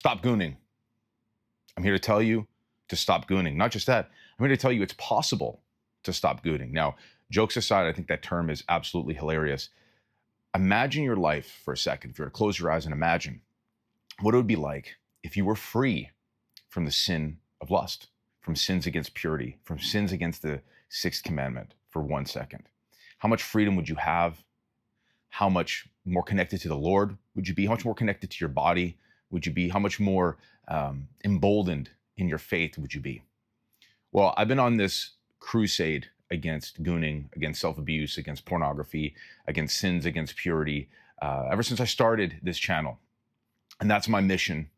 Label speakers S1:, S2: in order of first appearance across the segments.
S1: Stop gooning. I'm here to tell you to stop gooning. Not just that, I'm here to tell you it's possible to stop gooning. Now, jokes aside, I think that term is absolutely hilarious. Imagine your life for a second. If you were to close your eyes and imagine what it would be like if you were free from the sin of lust, from sins against purity, from sins against the sixth commandment for 1 second. How much freedom would you have? How much more connected to the Lord would you be? How much more connected to your body would you be? How much more emboldened in your faith would you be? Well, I've been on this crusade against gooning, against self-abuse, against pornography, against sins against purity, ever since I started this channel. And that's my mission,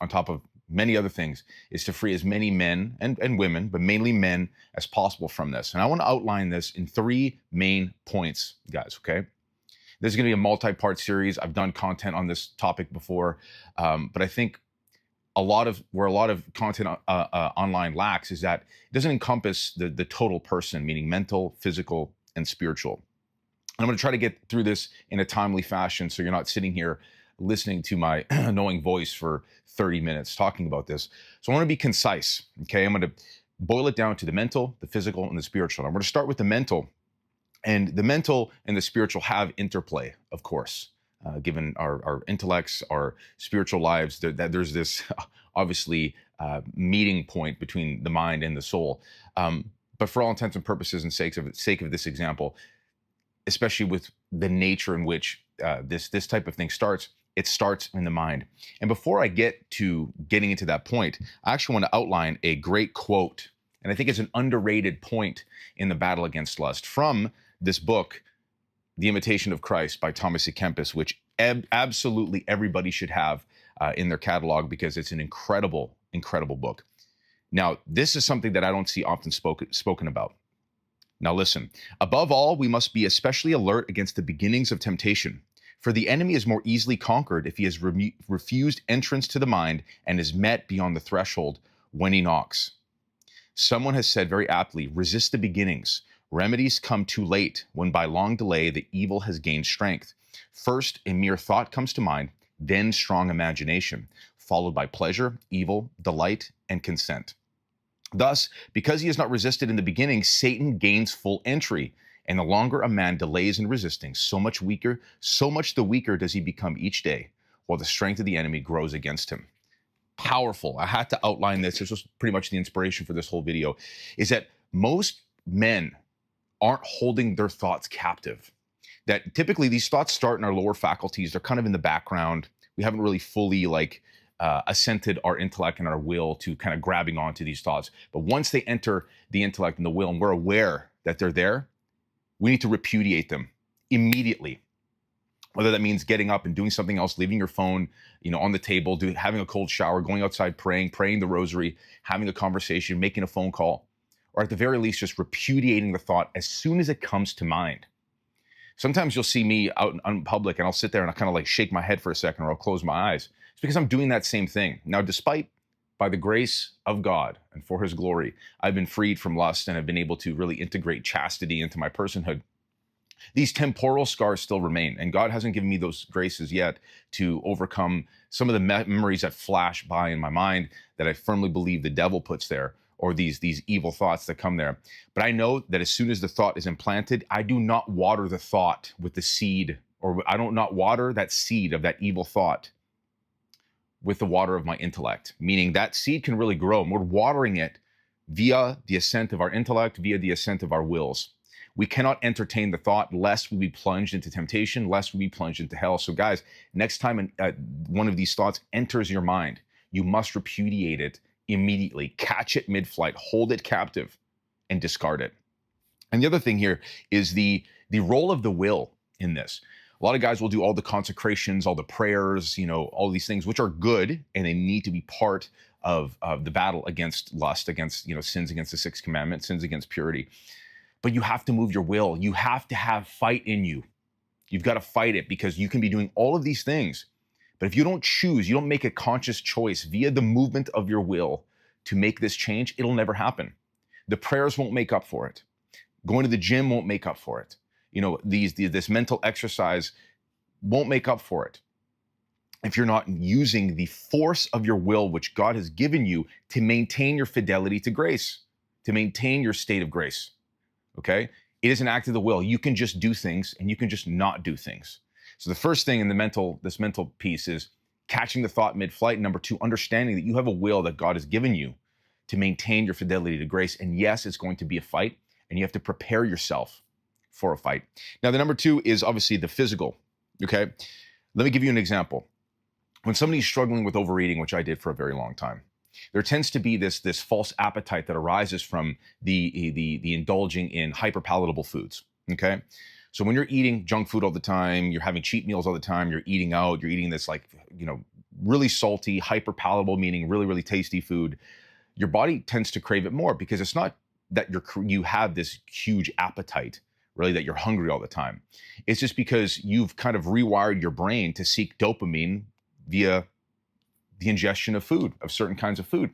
S1: on top of many other things, is to free as many men and women, but mainly men, as possible from this. And I want to outline this in 3 main points, guys, okay? This is going to be a multi-part series. I've done content on this topic before, but I think where a lot of content online lacks is that it doesn't encompass the total person, meaning mental, physical, and spiritual. And I'm going to try to get through this in a timely fashion, so you're not sitting here listening to my annoying voice for 30 minutes talking about this. So I want to be concise, okay? I'm going to boil it down to the mental, the physical, and the spiritual. I'm going to start with the mental. And the mental and the spiritual have interplay, of course. Given our intellects, our spiritual lives, there's this obviously meeting point between the mind and the soul. But for all intents and purposes and sake of this example, especially with the nature in which this type of thing starts, it starts in the mind. And before I get to getting into that point, I actually want to outline a great quote, and I think it's an underrated point in the battle against lust, from this book, The Imitation of Christ by Thomas A. Kempis, which absolutely everybody should have in their catalog, because it's an incredible, incredible book. Now, this is something that I don't see often spoken about. Now listen, above all, we must be especially alert against the beginnings of temptation, for the enemy is more easily conquered if he has refused entrance to the mind and is met beyond the threshold when he knocks. Someone has said very aptly, resist the beginnings. Remedies come too late, when by long delay the evil has gained strength. First, a mere thought comes to mind, then strong imagination, followed by pleasure, evil, delight, and consent. Thus, because he has not resisted in the beginning, Satan gains full entry. And the longer a man delays in resisting, so much the weaker does he become each day, while the strength of the enemy grows against him. Powerful. I had to outline this. This was pretty much the inspiration for this whole video, is that most men aren't holding their thoughts captive. That typically these thoughts start in our lower faculties. They're kind of in the background. We haven't really fully assented our intellect and our will to kind of grabbing onto these thoughts. But once they enter the intellect and the will, and we're aware that they're there, we need to repudiate them immediately. Whether that means getting up and doing something else, leaving your phone, on the table, having a cold shower, going outside, praying the rosary, having a conversation, making a phone call, or at the very least, just repudiating the thought as soon as it comes to mind. Sometimes you'll see me out in public and I'll sit there and I'll kind of shake my head for a second, or I'll close my eyes. It's because I'm doing that same thing. Now, by the grace of God and for his glory, I've been freed from lust and I've been able to really integrate chastity into my personhood. These temporal scars still remain, and God hasn't given me those graces yet to overcome some of the memories that flash by in my mind that I firmly believe the devil puts there, or these evil thoughts that come there. But I know that as soon as the thought is implanted, I do not water the thought with the seed, or I don't not water that seed of that evil thought with the water of my intellect, meaning that seed can really grow, and we're watering it via the assent of our intellect, via the assent of our wills. We cannot entertain the thought lest we be plunged into temptation, lest we be plunged into hell. So guys, next time one of these thoughts enters your mind, you must repudiate it immediately. Catch it mid-flight, hold it captive, and discard it. And the other thing here is the role of the will in this. A lot of guys will do all the consecrations, all the prayers, all these things, which are good, and they need to be part of the battle against lust, against, sins against the sixth commandment, sins against purity. But you have to move your will. You have to have fight in you. You've got to fight it, because you can be doing all of these things, but if you don't choose, you don't make a conscious choice via the movement of your will to make this change, it'll never happen. The prayers won't make up for it. Going to the gym won't make up for it. This mental exercise won't make up for it. if you're not using the force of your will, which God has given you, to maintain your fidelity to grace, to maintain your state of grace. Okay? It is an act of the will. You can just do things and you can just not do things. So the first thing in this mental piece is catching the thought mid-flight. Number two, understanding that you have a will that God has given you to maintain your fidelity to grace. And yes, it's going to be a fight, and you have to prepare yourself for a fight. Now, the number two is obviously the physical. Okay? Let me give you an example. When somebody's struggling with overeating, which I did for a very long time, there tends to be this false appetite that arises from the indulging in hyperpalatable foods. Okay, so when you're eating junk food all the time, you're having cheat meals all the time, you're eating out, you're eating this really salty, hyperpalatable, meaning really really tasty food. Your body tends to crave it more because it's not that you have this huge appetite, really, that you're hungry all the time. It's just because you've kind of rewired your brain to seek dopamine via the ingestion of food, of certain kinds of food.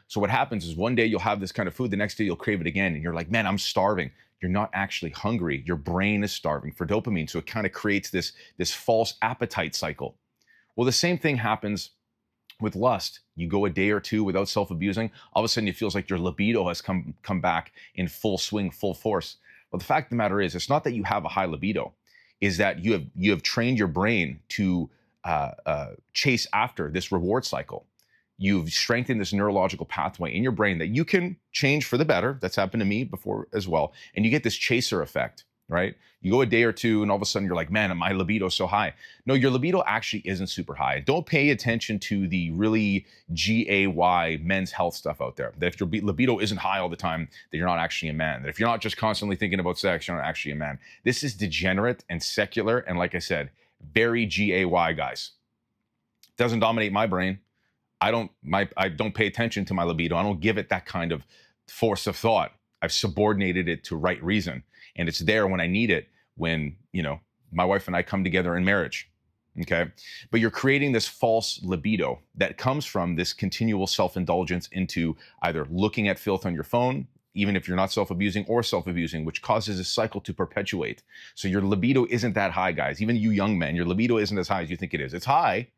S1: So what happens is one day you'll have this kind of food, the next day you'll crave it again, and you're like, man, I'm starving. You're not actually hungry. Your brain is starving for dopamine. So it kind of creates this false appetite cycle. Well, the same thing happens with lust. You go a day or two without self-abusing, all of a sudden it feels like your libido has come back in full swing, full force. Well, the fact of the matter is, it's not that you have a high libido, is that you have trained your brain to chase after this reward cycle. You've strengthened this neurological pathway in your brain that you can change for the better. That's happened to me before as well. And you get this chaser effect, right? You go a day or two and all of a sudden you're like, man, my libido is so high. No, your libido actually isn't super high. Don't pay attention to the really GAY men's health stuff out there. That if your libido isn't high all the time, that you're not actually a man. That if you're not just constantly thinking about sex, you're not actually a man. This is degenerate and secular. And like I said, very GAY, guys. Doesn't dominate my brain. I don't pay attention to my libido. I don't give it that kind of force of thought. I've subordinated it to right reason, and it's there when I need it, when my wife and I come together in marriage. Okay, but you're creating this false libido that comes from this continual self-indulgence into either looking at filth on your phone, even if you're not self-abusing, or self-abusing, which causes a cycle to perpetuate. So your libido isn't that high, guys. Even you young men, your libido isn't as high as you think it is. It's high,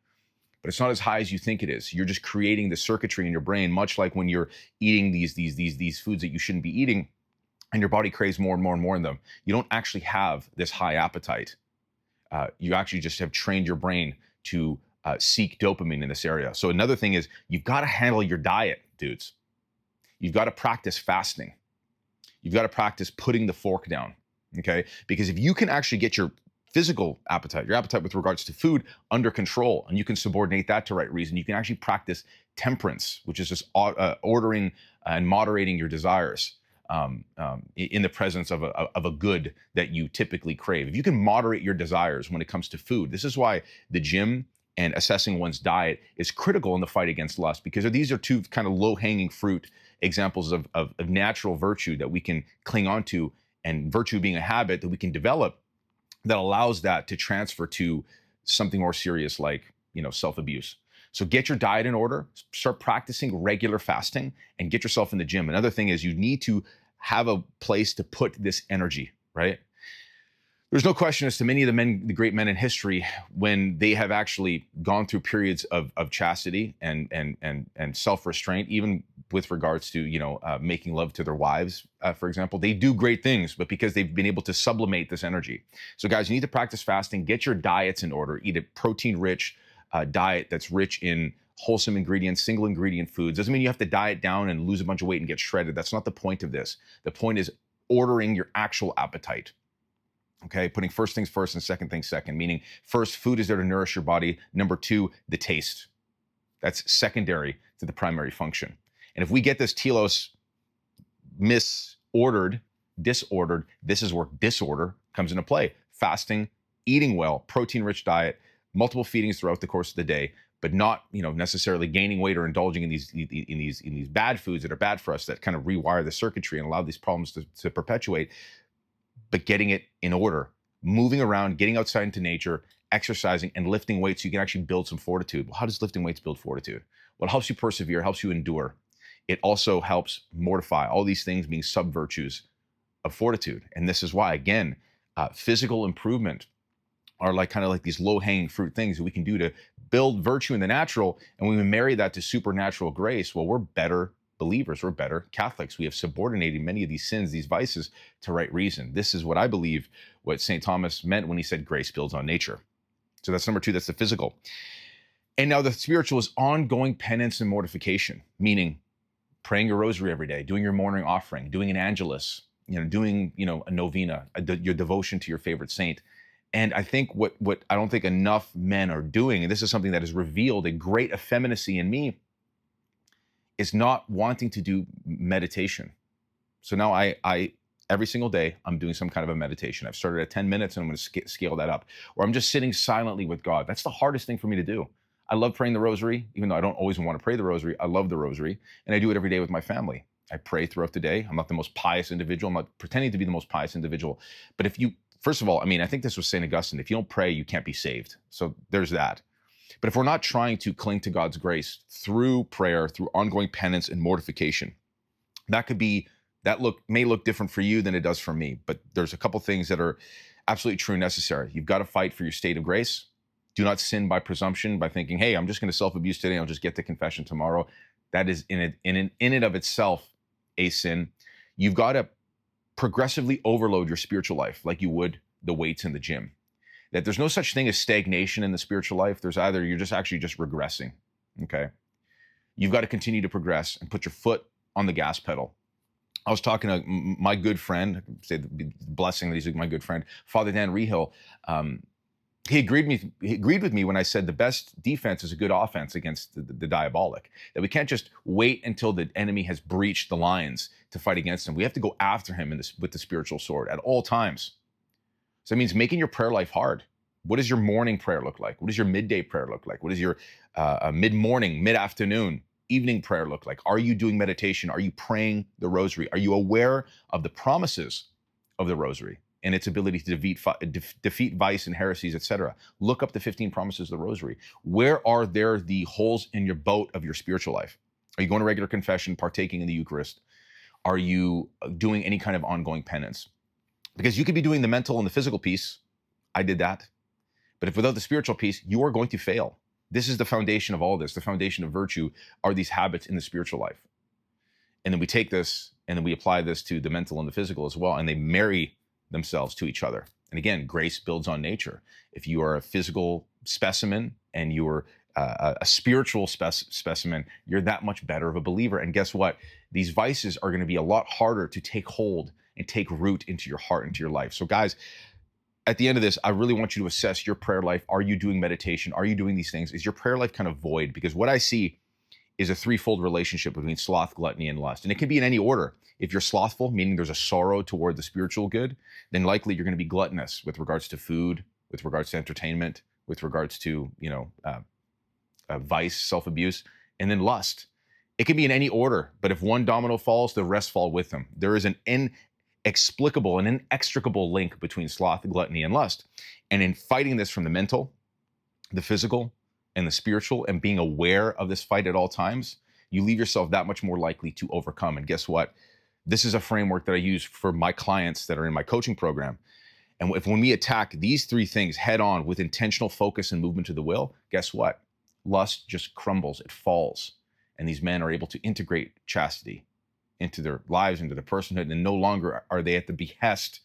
S1: but it's not as high as you think it is. You're just creating the circuitry in your brain, much like when you're eating these foods that you shouldn't be eating, and your body craves more and more and more of them. You don't actually have this high appetite. You actually just have trained your brain to seek dopamine in this area. So another thing is, you've got to handle your diet, dudes. You've got to practice fasting. You've got to practice putting the fork down, okay? Because if you can actually get your physical appetite, your appetite with regards to food, under control, and you can subordinate that to right reason, you can actually practice temperance, which is just ordering and moderating your desires in the presence of a good that you typically crave. If you can moderate your desires when it comes to food, this is why the gym and assessing one's diet is critical in the fight against lust, because these are two kind of low-hanging fruit examples of natural virtue that we can cling on to, and virtue being a habit that we can develop that allows that to transfer to something more serious like, self-abuse. So get your diet in order, start practicing regular fasting, and get yourself in the gym. Another thing is, you need to have a place to put this energy, right? There's no question as to many of the great men in history, when they have actually gone through periods of chastity and self-restraint, even with regards to, making love to their wives, for example, they do great things, but because they've been able to sublimate this energy. So guys, you need to practice fasting, get your diets in order, eat a protein-rich diet that's rich in wholesome ingredients, single ingredient foods. Doesn't mean you have to diet down and lose a bunch of weight and get shredded. That's not the point of this. The point is ordering your actual appetite. Okay, putting first things first and second things second, meaning first, food is there to nourish your body. Number two, the taste. That's secondary to the primary function. And if we get this telos disordered, this is where disorder comes into play. Fasting, eating well, protein-rich diet, multiple feedings throughout the course of the day, but not, necessarily gaining weight or indulging in these bad foods that are bad for us, that kind of rewire the circuitry and allow these problems to perpetuate. But getting it in order, moving around, getting outside into nature, exercising, and lifting weights so you can actually build some fortitude. Well, how does lifting weights build fortitude? Well, it helps you persevere, helps you endure. It also helps mortify, all these things being sub-virtues of fortitude. And this is why, again, physical improvement are kind of like these low-hanging fruit things that we can do to build virtue in the natural, and when we marry that to supernatural grace, well, we're better believers, we're better Catholics. We have subordinated many of these sins, these vices, to right reason. This is what I believe what St. Thomas meant when he said grace builds on nature. So that's number two, that's the physical. And now the spiritual is ongoing penance and mortification, meaning praying your rosary every day, doing your morning offering, doing an angelus, doing, a novena, your devotion to your favorite saint. And I think what I don't think enough men are doing, and this is something that has revealed a great effeminacy in me, is not wanting to do meditation. So now I every single day, I'm doing some kind of a meditation. I've started at 10 minutes and I'm going to scale that up. Or I'm just sitting silently with God. That's the hardest thing for me to do. I love praying the rosary, even though I don't always want to pray the rosary. I love the rosary, and I do it every day with my family. I pray throughout the day. I'm not the most pious individual. I'm not pretending to be the most pious individual. But first of all, I think this was St. Augustine. If you don't pray, you can't be saved. So there's that. But if we're not trying to cling to God's grace through prayer, through ongoing penance and mortification, may look different for you than it does for me. But there's a couple things that are absolutely true and necessary. You've got to fight for your state of grace. Do not sin by presumption, by thinking, hey, I'm just going to self-abuse today, I'll just get to confession tomorrow. That is in it of itself a sin. You've got to progressively overload your spiritual life like you would the weights in the gym. That there's no such thing as stagnation in the spiritual life. There's either you're just regressing, okay? You've got to continue to progress and put your foot on the gas pedal. I was talking to my good friend, say the blessing that he's my good friend, Father Dan Rehill. He agreed with me when I said the best defense is a good offense against the diabolic. That we can't just wait until the enemy has breached the lines to fight against him. We have to go after him with the spiritual sword at all times. So it means making your prayer life hard. What does your morning prayer look like? What does your midday prayer look like? What does your mid-morning, mid-afternoon, evening prayer look like? Are you doing meditation? Are you praying the rosary? Are you aware of the promises of the rosary and its ability to defeat vice and heresies, etc.? Look up the 15 promises of the rosary. Where are there the holes in your boat of your spiritual life? Are you going to regular confession, partaking in the Eucharist? Are you doing any kind of ongoing penance? Because you could be doing the mental and the physical piece. I did that. But if without the spiritual piece, you are going to fail. This is the foundation of all this. The foundation of virtue are these habits in the spiritual life. And then we take this and then we apply this to the mental and the physical as well. And they marry themselves to each other. And again, grace builds on nature. If you are a physical specimen and you're a spiritual specimen, you're that much better of a believer. And guess what? These vices are going to be a lot harder to take hold and take root into your heart, into your life. So guys, at the end of this, I really want you to assess your prayer life. Are you doing meditation? Are you doing these things? Is your prayer life kind of void? Because what I see is a threefold relationship between sloth, gluttony, and lust. And it can be in any order. If you're slothful, meaning there's a sorrow toward the spiritual good, then likely you're going to be gluttonous with regards to food, with regards to entertainment, with regards to, vice, self-abuse, and then lust. It can be in any order, but if one domino falls, the rest fall with them. There is an inexplicable and inextricable link between sloth, gluttony, and lust. And in fighting this from the mental, the physical, and the spiritual, and being aware of this fight at all times, you leave yourself that much more likely to overcome. And guess what? This is a framework that I use for my clients that are in my coaching program. And when we attack these three things head on with intentional focus and movement to the will, guess what? Lust just crumbles, it falls. And these men are able to integrate chastity into their lives, into their personhood, and no longer are they at the behest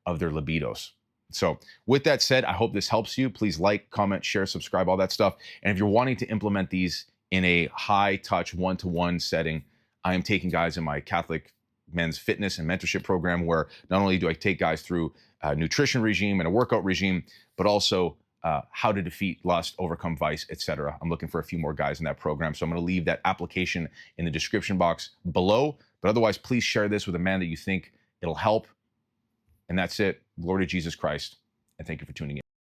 S1: of their libidos. So with that said, I hope this helps you. Please like, comment, share, subscribe, all that stuff. And if you're wanting to implement these in a high touch, one-to-one setting, I am taking guys in my Catholic men's fitness and mentorship program, where not only do I take guys through a nutrition regime and a workout regime, but also how to defeat lust, overcome vice, etc. I'm looking for a few more guys in that program. So I'm going to leave that application in the description box below. But otherwise, please share this with a man that you think it'll help. And that's it. Glory to Jesus Christ. And thank you for tuning in.